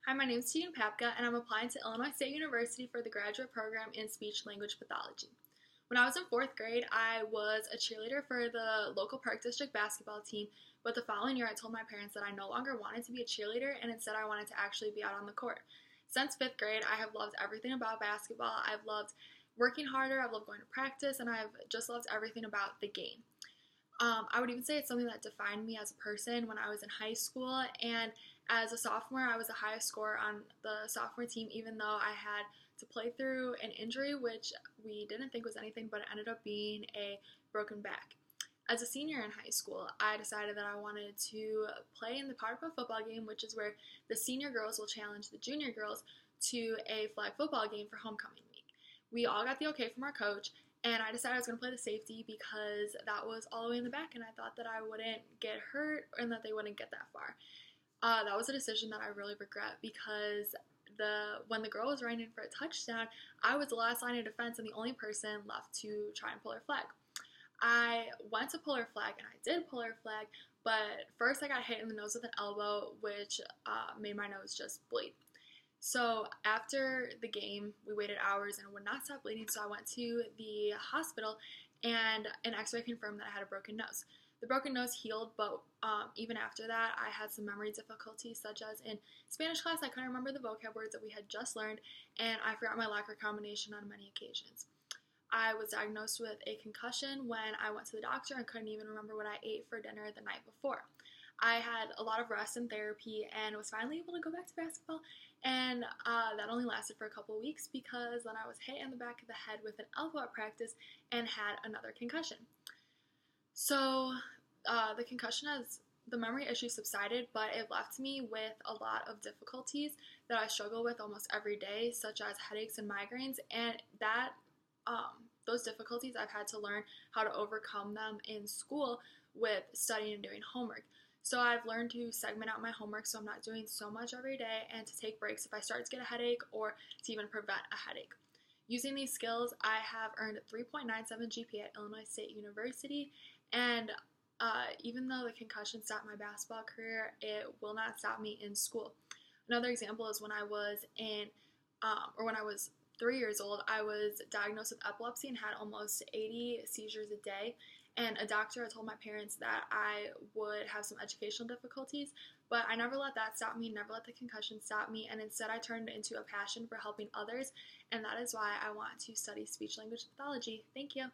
Hi, my name is Tegan Papka, and I'm applying to Illinois State University for the graduate program in speech language pathology. When I was in fourth grade, I was a cheerleader for the local park district basketball team, but the following year I told my parents that I no longer wanted to be a cheerleader and instead I wanted to actually be out on the court. Since fifth grade, I have loved everything about basketball. I've loved working harder, I've loved going to practice, and I've just loved everything about the game. I would even say it's something that defined me as a person when I was in high school. And as a sophomore, I was the highest scorer on the sophomore team, even though I had to play through an injury, which we didn't think was anything, but it ended up being a broken back. As a senior in high school, I decided that I wanted to play in the Power Puff football game, which is where the senior girls will challenge the junior girls to a flag football game for homecoming week. We all got the okay from our coach, and I decided I was going to play the safety because that was all the way in the back, and I thought that I wouldn't get hurt and that they wouldn't get that far. That was a decision that I really regret because when the girl was running for a touchdown, I was the last line of defense and the only person left to try and pull her flag. I went to pull her flag, and I did pull her flag, but first I got hit in the nose with an elbow, which made my nose just bleed. So after the game, we waited hours and it would not stop bleeding, so I went to the hospital and an x-ray confirmed that I had a broken nose. The broken nose healed, but even after that, I had some memory difficulties, such as in Spanish class, I couldn't remember the vocab words that we had just learned, and I forgot my locker combination on many occasions. I was diagnosed with a concussion when I went to the doctor and couldn't even remember what I ate for dinner the night before. I had a lot of rest and therapy and was finally able to go back to basketball, and that only lasted for a couple of weeks because then I was hit in the back of the head with an elbow at practice and had another concussion. So the memory issue subsided, but it left me with a lot of difficulties that I struggle with almost every day, such as headaches and migraines, and those difficulties I've had to learn how to overcome them in school with studying and doing homework. So I've learned to segment out my homework so I'm not doing so much every day, and to take breaks if I start to get a headache or to even prevent a headache. Using these skills, I have earned a 3.97 GPA at Illinois State University, and even though the concussion stopped my basketball career, it will not stop me in school. Another example is when I was 3 years old, I was diagnosed with epilepsy and had almost 80 seizures a day. And a doctor had told my parents that I would have some educational difficulties, but I never let that stop me, never let the concussion stop me, and instead I turned it into a passion for helping others, and that is why I want to study speech language pathology. Thank you.